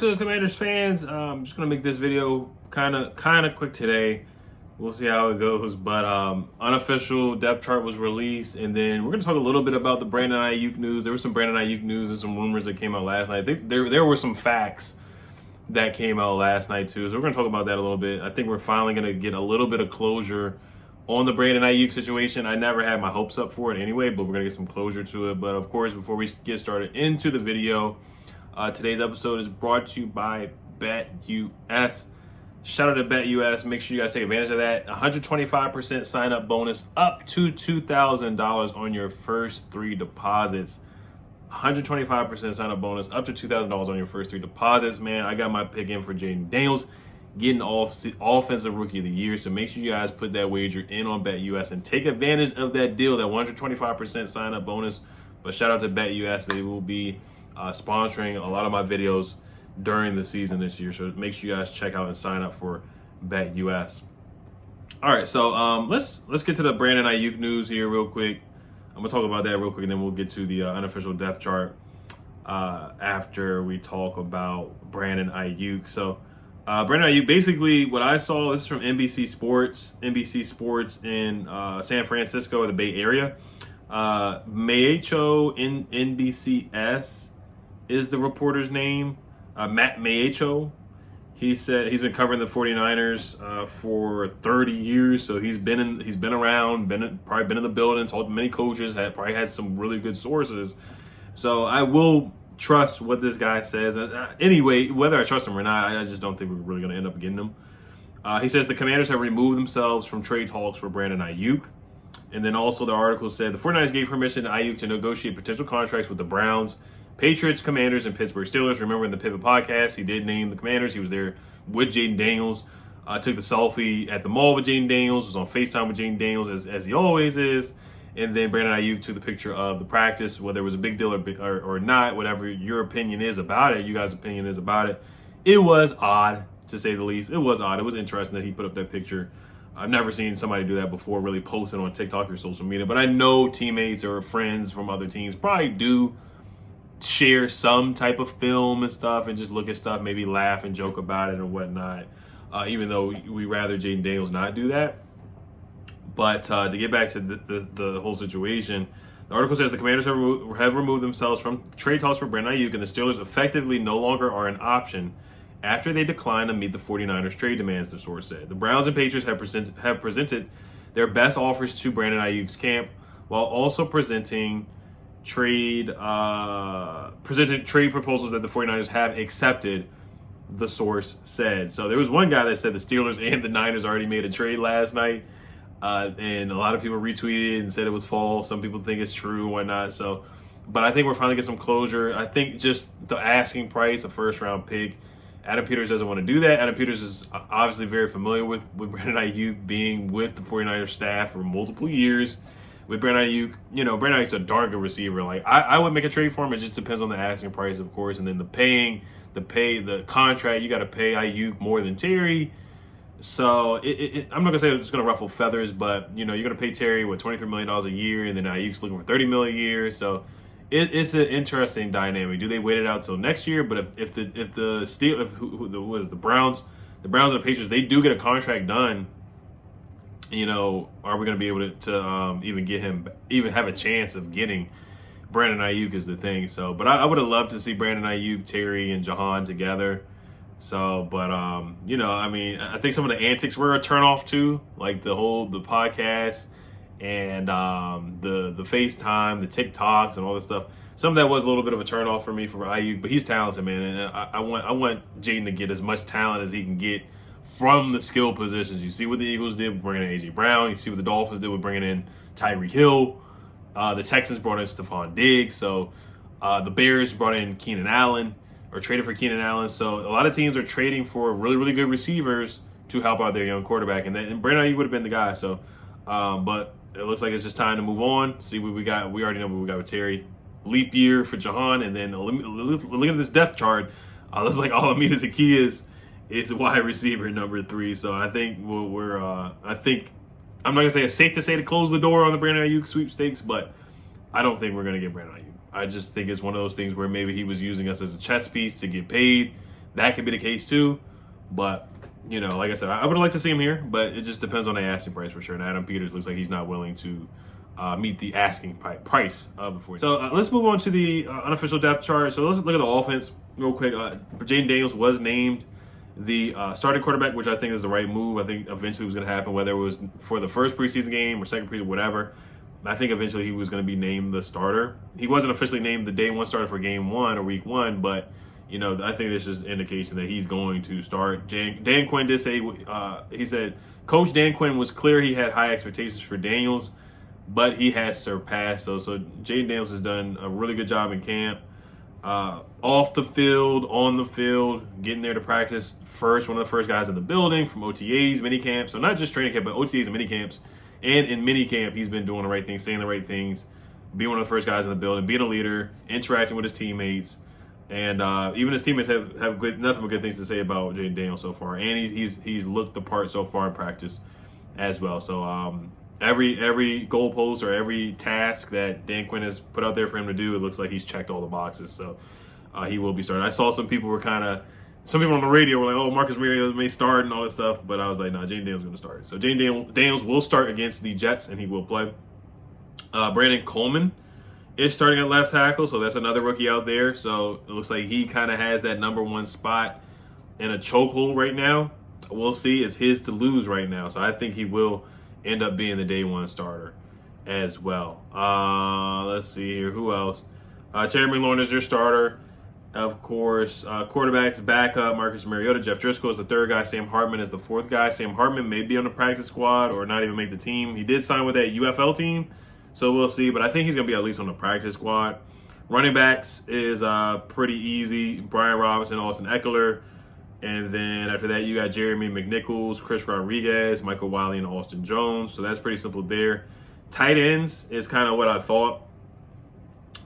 good, Commanders fans? I'm just gonna make this video kind of quick today. We'll see how it goes. But unofficial depth chart was released, and then we're gonna talk a little bit about the Brandon Aiyuk news. There was some Brandon Aiyuk news and some rumors that came out last night. I think there were some facts that came out last night too. So we're gonna talk about that a little bit. I think we're finally gonna get a little bit of closure on the Brandon Aiyuk situation. I never had my hopes up for it anyway, but we're gonna get some closure to it. But of course, before we get started into the video, today's episode is brought to you by BetUS. Shout out to BetUS. Make sure you guys take advantage of that. 125% sign up bonus up to $2,000 on your first 3 deposits. 125% sign up bonus up to $2,000 on your first 3 deposits. Man, I got my pick in for Jayden Daniels getting offensive rookie of the year. So make sure you guys put that wager in on BetUS and take advantage of that deal, that 125% sign up bonus. But shout out to BetUS. They will be sponsoring a lot of my videos during the season this year. So make sure you guys check out and sign up for BetUS. All right, so let's get to the Brandon Aiyuk news here real quick. I'm gonna talk about that real quick, and then we'll get to the unofficial depth chart after we talk about Brandon Aiyuk. So Brandon Aiyuk, basically what I saw, this is from NBC Sports in San Francisco or the Bay Area. Mayecho in NBCS is the reporter's name. Matt Mayecho. He said he's been covering the 49ers for 30 years, so he's been around, probably been in the building, talked to many coaches, probably had some really good sources. So I will trust what this guy says. Anyway, whether I trust him or not, I just don't think we're really going to end up getting him. He says the Commanders have removed themselves from trade talks for Brandon Aiyuk. And then also the article said the 49ers gave permission to Aiyuk to negotiate potential contracts with the Browns, Patriots, Commanders, and Pittsburgh Steelers. Remember in the Pivot podcast, he did name the Commanders. He was there with Jayden Daniels. Took the selfie at the mall with Jayden Daniels. Was on FaceTime with Jayden Daniels as he always is. And then Brandon Aiyuk took the picture of the practice, whether it was a big deal or not, whatever your opinion is about it, you guys' opinion is about it. It was odd, to say the least. It was odd. It was interesting that he put up that picture. I've never seen somebody do that before, really posting on TikTok or social media. But I know teammates or friends from other teams probably do share some type of film and stuff and just look at stuff, maybe laugh and joke about it or whatnot, even though we rather Jayden Daniels not do that. But to get back to the whole situation, the article says the Commanders have removed themselves from trade talks for Brandon Aiyuk, and the Steelers effectively no longer are an option after they declined to meet the 49ers trade demands, the source said. The Browns and Patriots have presented their best offers to Brandon Aiyuk's camp, while also presenting trade proposals that the 49ers have accepted, the source said. So there was one guy that said the Steelers and the Niners already made a trade last night, and a lot of people retweeted and said it was false. Some people think it's true and whatnot. So, but I think we're finally getting some closure. I think just the asking price, a first-round pick, Adam Peters doesn't want to do that. Adam Peters is obviously very familiar with Brandon Aiyuk, being with the 49ers staff for multiple years. With Brandon Aiyuk, Brandon Aiyuk's a darn good receiver. Like, I would make a trade for him. It just depends on the asking price, of course, and then the contract. You got to pay Aiyuk more than Terry. So I'm not gonna say it's gonna ruffle feathers, but you're gonna pay Terry $23 million a year, and then Aiyuk's looking for $30 million a year. So it's an interesting dynamic. Do they wait it out till next year? But if the Browns and the Patriots, they do get a contract done, are we going to be able to even have a chance of getting Brandon Aiyuk is the thing. So, but I would have loved to see Brandon Aiyuk, Terry, and Jahan together. So, but I think some of the antics were a turnoff too, like the podcast and the FaceTime, the TikToks, and all this stuff. Some of that was a little bit of a turnoff for me for Aiyuk, but he's talented, man, and I want Jayden to get as much talent as he can get from the skill positions. You see what the Eagles did with bringing in A.J. Brown. You see what the Dolphins did with bringing in Tyreek Hill. The Texans brought in Stephon Diggs. So the Bears brought in Keenan Allen, or traded for Keenan Allen. So a lot of teams are trading for really, really good receivers to help out their young quarterback. And Brandon Aiyuk would have been the guy. So, but it looks like it's just time to move on. See what we got. We already know what we got with Terry. Leap year for Jahan. And then look at this depth chart. Looks like all Amita Zaccheaus is wide receiver number 3. So I think I'm not going to say it's safe to say to close the door on the Brandon Aiyuk sweepstakes, but I don't think we're going to get Brandon Aiyuk. I just think it's one of those things where maybe he was using us as a chess piece to get paid. that could be the case too. But, like I said, I would like to see him here, but it just depends on the asking price for sure. And Adam Peters looks like he's not willing to meet the asking price of the 40. So let's move on to the unofficial depth chart. So let's look at the offense real quick. Jaden Daniels was named the starting quarterback, which I think is the right move. I think eventually it was going to happen, whether it was for the first preseason game or second preseason, whatever. I think eventually he was going to be named the starter. He wasn't officially named the day one starter for game one or week one, but I think this is indication that he's going to start. Dan Quinn did say, he said, Coach Dan Quinn was clear he had high expectations for Daniels, but he has surpassed those. So Jaden Daniels has done a really good job in camp. Off the field, on the field, getting there to practice first, one of the first guys in the building from OTAs, mini camps. So not just training camp, but OTAs and mini camps. And in mini camp, he's been doing the right things, saying the right things, being one of the first guys in the building, being a leader, interacting with his teammates. And even his teammates have nothing but good things to say about Jaden Daniels so far. And he's looked the part so far in practice as well. So every goalpost or every task that Dan Quinn has put out there for him to do, it looks like he's checked all the boxes. So he will be starting. I saw some people on the radio were like, oh, Marcus Mariota may start and all this stuff. But I was like, no, Jaden Daniels is going to start. So Jaden Daniels will start against the Jets, and he will play. Brandon Coleman is starting at left tackle, so that's another rookie out there. So it looks like he kind of has that number one spot in a chokehold right now. We'll see. It's his to lose right now. So I think he will end up being the day one starter as well. Let's see here. Who else? Terry McLaurin is your starter. Of course, quarterbacks, backup, Marcus Mariota. Jeff Driscoll is the third guy. Sam Hartman is the fourth guy. Sam Hartman may be on the practice squad or not even make the team. He did sign with that UFL team, so we'll see. But I think he's going to be at least on the practice squad. Running backs is pretty easy. Brian Robinson, Austin Eckler. And then after that, you got Jeremy McNichols, Chris Rodriguez, Michael Wiley, and Austin Jones. So that's pretty simple there. Tight ends is kind of what I thought.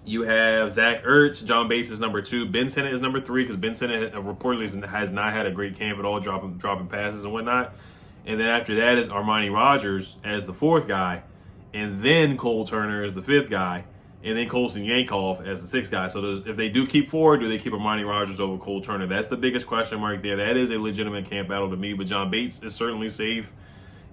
You have Zach Ertz, John Bates is number 2. Ben Sinnott is number 3 because Ben Sinnott reportedly has not had a great camp at all, dropping passes and whatnot. And then after that is Armani Rogers as the 4th guy. And then Cole Turner is the 5th guy. And then Colson Yankoff as the 6th guy. So if they do keep 4, do they keep Armani Rogers over Cole Turner? That's the biggest question mark there. That is a legitimate camp battle to me. But John Bates is certainly safe.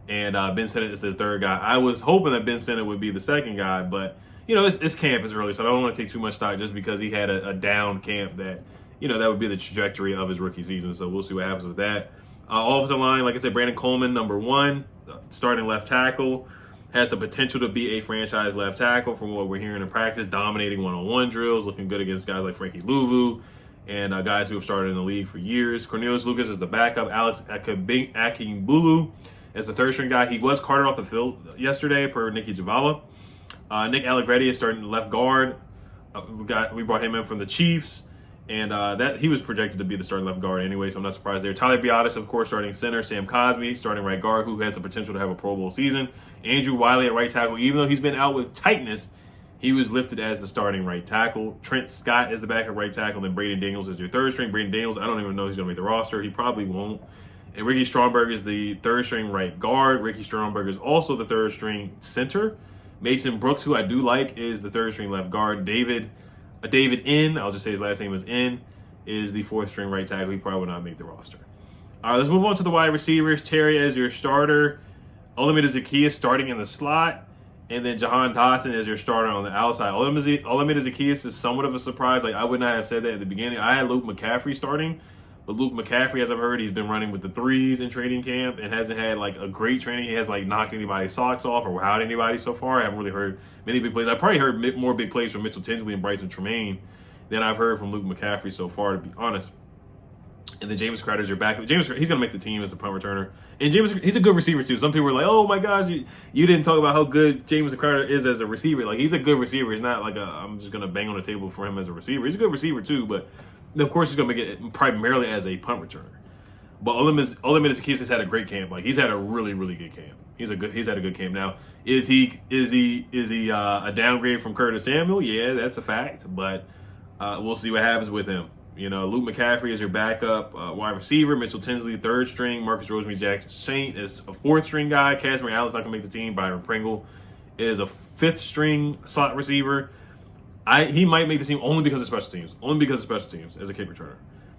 And Ben Sinnott is the 3rd guy. I was hoping that Ben Sinnott would be the 2nd guy, but it's camp is early, so I don't want to take too much stock just because he had a down camp that would be the trajectory of his rookie season. So we'll see what happens with that. Offensive line, like I said, Brandon Coleman, number 1, starting left tackle, has the potential to be a franchise left tackle from what we're hearing in practice, dominating one-on-one drills, looking good against guys like Frankie Louvu and guys who have started in the league for years. Cornelius Lucas is the backup. Alex Akingbulu is the 3rd string guy. He was carted off the field yesterday per Nikki Javala. Nick Allegretti is starting left guard. We brought him in from the Chiefs, and that he was projected to be the starting left guard anyway, so I'm not surprised there. Tyler Biadasz, of course, starting center. Sam Cosmi, starting right guard, who has the potential to have a Pro Bowl season. Andrew Wiley at right tackle. Even though he's been out with tightness, he was lifted as the starting right tackle. Trent Scott is the backup right tackle, and Braden Daniels is your 3rd string. Braden Daniels, I don't even know if he's going to make the roster. He probably won't. And Ricky Stromberg is the 3rd string right guard. Ricky Stromberg is also the 3rd string center. Mason Brooks, who I do like, is the 3rd string left guard. David N, I'll just say his last name is N, is the 4th string right tackle. He probably will not make the roster. All right, let's move on to the wide receivers. Terry as your starter. Olamide Zaccheaus starting in the slot. And then Jahan Dotson is your starter on the outside. Olamide Zaccheaus is somewhat of a surprise. Like, I would not have said that at the beginning. I had Luke McCaffrey starting. But Luke McCaffrey, as I've heard, he's been running with the 3s in training camp and hasn't had like a great training. He hasn't like knocked anybody's socks off or wowed anybody so far. I haven't really heard many big plays. I probably heard more big plays from Mitchell Tinsley and Bryson Tremaine than I've heard from Luke McCaffrey so far, to be honest. And then James Crowder's your backup. He's going to make the team as the punt returner. And he's a good receiver too. Some people are like, oh my gosh, you didn't talk about how good James Crowder is as a receiver. Like, he's a good receiver. He's not like I'm just going to bang on the table for him as a receiver. He's a good receiver too, but of course, he's going to make it primarily as a punt returner. But Olamide Zaccheaus has had a great camp. Like, he's had a really, really good camp. He's had a good camp. Now, is he a downgrade from Curtis Samuel? Yeah, that's a fact. But we'll see what happens with him. Luke McCaffrey is your backup wide receiver. Mitchell Tinsley, 3rd string. Marcus Rosemary-Jackson is a 4th string guy. Casimir Allen's not going to make the team. Byron Pringle is a 5th string slot receiver. He might make the team only because of special teams. Only because of special teams as a kick returner.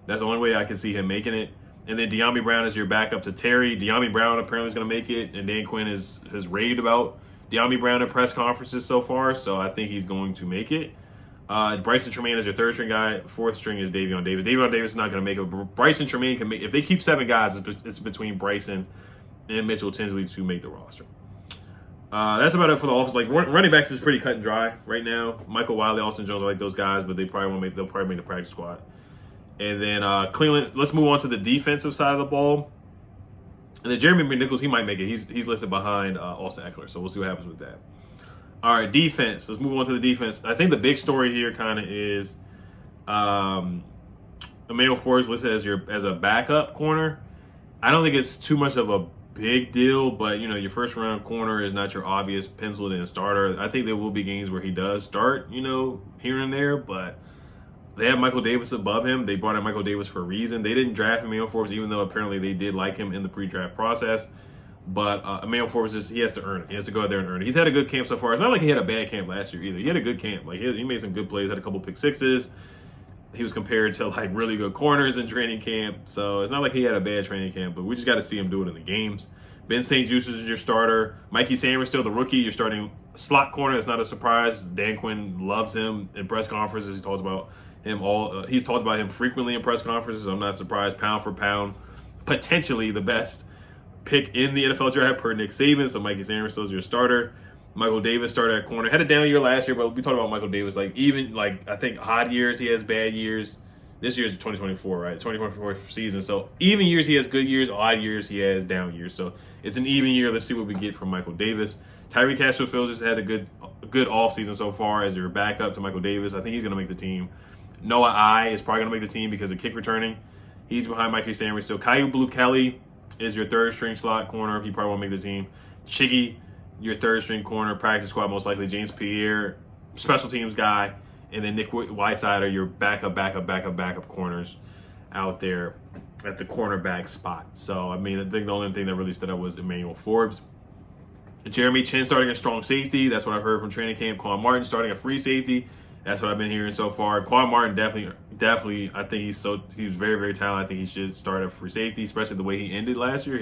That's the only way I can see him making it. And then De'Ami Brown is your backup to Terry. De'Ami Brown apparently is going to make it, and Dan Quinn has raved about De'Ami Brown at press conferences so far, so I think he's going to make it. Bryson Tremaine is your third string guy. Fourth string is Davion Davis. Davion Davis is not going to make it, but Bryson Tremaine can make. If they keep 7 guys, it's between Bryson and Mitchell Tinsley to make the roster. That's about it for the offense. Like running backs is pretty cut and dry right now. Michael Wiley, Austin Jones, I like those guys, but they probably won't make. They'll probably make the practice squad. And then Cleveland. Let's move on to the defensive side of the ball. And then Jeremy McNichols, he might make it. He's listed behind Austin Eckler, so we'll see what happens with that. All right, defense. Let's move on to the defense. I think the big story here kind of is Emmanuel Forbes listed as a backup corner. I don't think it's too much of a big deal, but your first round corner is not your obvious penciled in starter. I think there will be games where he does start, here and there, but they have Michael Davis above him. They brought in Michael Davis for a reason. They didn't draft Emmanuel Forbes, even though apparently they did like him in the pre-draft process. But Emmanuel Forbes, he has to earn it. He has to go out there and earn it. He's had a good camp so far. It's not like he had a bad camp last year either. He had a good camp. Like he made some good plays, had a couple pick sixes. He was compared to like really good corners in training camp. So it's not like he had a bad training camp, but we just got to see him do it in the games. Ben St. Juste is your starter. Mikey Sanders still the rookie. You're starting slot corner. It's not a surprise. Dan Quinn loves him in press conferences. He talks about him he's talked about him frequently in press conferences. I'm not surprised. Pound for pound, potentially the best pick in the NFL draft per Nick Saban. So Mikey Sanders is your starter. Michael Davis started at corner. Had a down year last year, but we talked about Michael Davis. I think odd years he has bad years. This year's 2024, right? 2024 season. So even years he has good years, odd years he has down years. So it's an even year. Let's see what we get from Michael Davis. Tyree Castro-Fields has had a good offseason so far as your backup to Michael Davis. I think he's going to make the team. Noah I is probably going to make the team because of kick returning. He's behind Mikey Sanders. So Caillou Blue-Kelly is your third string slot corner. He probably won't make the team. Chiggy, your third string corner, practice squad most likely. James Pierre, special teams guy. And then Nick Whiteside are your backup corners out there at the cornerback spot. So, I think the only thing that really stood out was Emmanuel Forbes. Jeremy Chin starting a strong safety. That's what I've heard from training camp. Quan Martin starting a free safety. That's what I've been hearing so far. Quan Martin definitely. I think he's very, very talented. I think he should start a free safety, especially the way he ended last year. He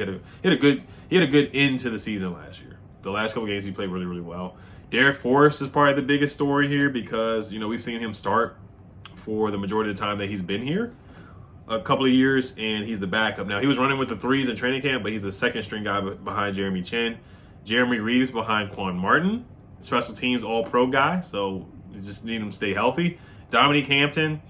had a good end to the season last year. The last couple games he played really, really well. Derek Forrest is probably the biggest story here because, we've seen him start for the majority of the time that he's been here, a couple of years, and he's the backup. Now, he was running with the threes in training camp, but he's the second string guy behind Jeremy Chin. Jeremy Reeves behind Quan Martin, special teams all-pro guy, so you just need him to stay healthy. Dominique Hampton,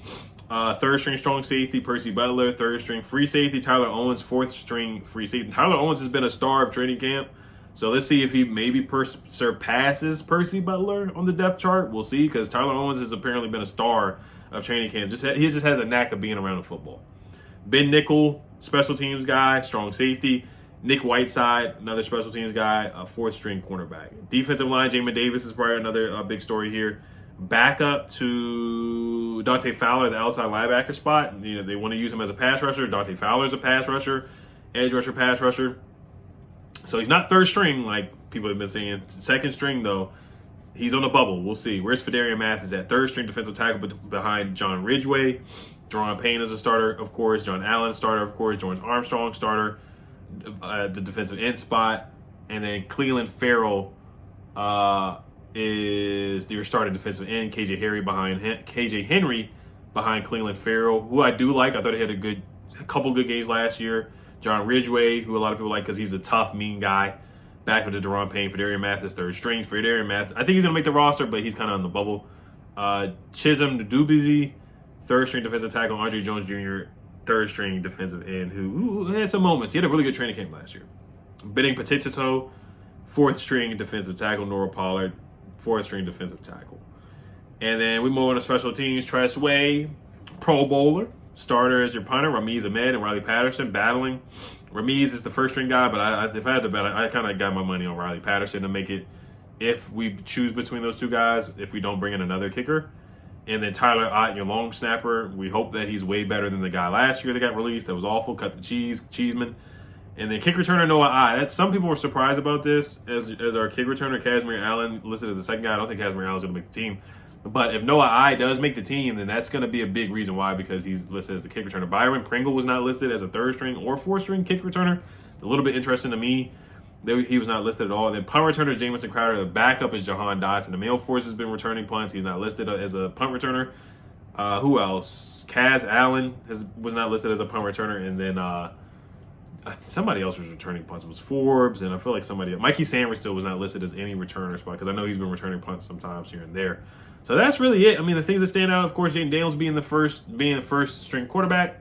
third string strong safety. Percy Butler, third string free safety. Tyler Owens, fourth string free safety. Tyler Owens has been a star of training camp. So let's see if he maybe surpasses Percy Butler on the depth chart. We'll see, because Tyler Owens has apparently been a star of training camp. He just has a knack of being around the football. Ben Nickel, special teams guy, strong safety. Nick Whiteside, another special teams guy, a fourth string cornerback. Defensive line, Jamin Davis is probably another big story here. Backup to Dante Fowler, the outside linebacker spot. They want to use him as a pass rusher. Dante Fowler's a pass rusher, edge rusher, pass rusher. So he's not third string like people have been saying. Second string, though, he's on the bubble. We'll see. Where's Fedarian Mathis at? Third string defensive tackle behind John Ridgeway. Jerron Payne is a starter, of course. John Allen, starter, of course. George Armstrong, starter, the defensive end spot. And then Cleveland Farrell is your starting defensive end. KJ Henry behind Cleveland Farrell, who I do like. I thought he had a couple good games last year. John Ridgeway, who a lot of people like because he's a tough, mean guy. Back with the Jerron Payne, Fedarian Mathis, third string. Fedarian Mathis, I think he's going to make the roster, but he's kind of on the bubble. Chisholm Dubizi, third string defensive tackle. Andre Jones Jr., third string defensive end, who had some moments. He had a really good training camp last year. Benning Petitito, fourth string defensive tackle. Nora Pollard, fourth string defensive tackle. And then we move on to special teams. Tress Way, Pro Bowler. Starter as your punter, Ramiz Ahmed and Riley Patterson battling. Ramiz is the first string guy, but if I had to bet, I kind of got my money on Riley Patterson to make it if we choose between those two guys, if we don't bring in another kicker. And then Tyler Ott, your long snapper. We hope that he's way better than the guy last year that got released. That was awful. Cut the Cheeseman. And then kick returner Noah I. Some people were surprised about this as our kick returner, Casimir Allen, listed as the second guy. I don't think Casimir Allen's going to make the team. But if Noah I does make the team, then that's going to be a big reason why, because he's listed as the kick returner. Byron Pringle was not listed as a 3rd string or 4th string kick returner. A little bit interesting to me. He was not listed at all. And then punt returner Jamison Crowder. The backup is Jahan Dotson. The male force has been returning punts. He's not listed as a punt returner. Who else? Kaz Allen was not listed as a punt returner. And then somebody else was returning punts. It was Forbes, and I feel like somebody else. Mikey Sanders still was not listed as any returner spot, because I know he's been returning punts sometimes here and there. So that's really it. I mean, the things that stand out, of course, Jaden Daniels being the first string quarterback.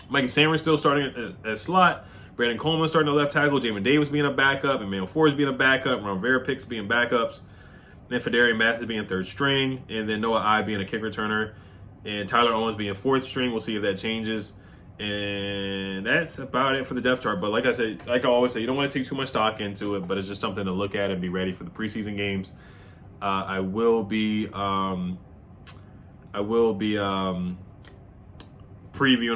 Mikey Sanders still starting at slot. Brandon Coleman starting at left tackle. Jamin Davis being a backup. Emmanuel Forbes being a backup. Ron Vera Picks being backups. Then Fedarian Mathis being 3rd string. And then Noah I being a kick returner. And Tyler Owens being 4th string. We'll see if that changes. And that's about it for the depth chart. But like I said, like I always say, you don't want to take too much stock into it, but it's just something to look at and be ready for the preseason games. I will be previewing,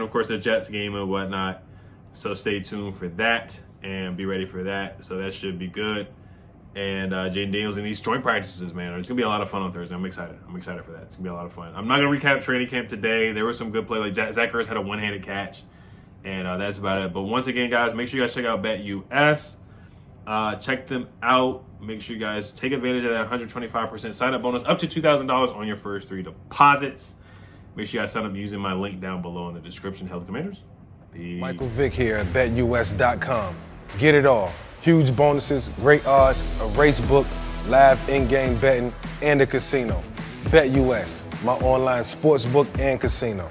of course, the Jets game and whatnot. So stay tuned for that and be ready for that. So that should be good. And Jaden Daniels in these joint practices, man, it's going to be a lot of fun on Thursday. I'm excited. I'm excited for that. It's going to be a lot of fun. I'm not going to recap training camp today. There was some good play. Like Zach Ertz had a one-handed catch. And that's about it. But once again, guys, make sure you guys check out BetUS. Check them out. Make sure you guys take advantage of that 125% sign-up bonus up to $2,000 on your first 3 deposits. Make sure you guys sign up using my link down below in the description. Health Commanders. Peace. Michael Vick here at BetUS.com. Get it all. Huge bonuses, great odds, a race book, live in-game betting, and a casino. BetUS, my online sports book and casino.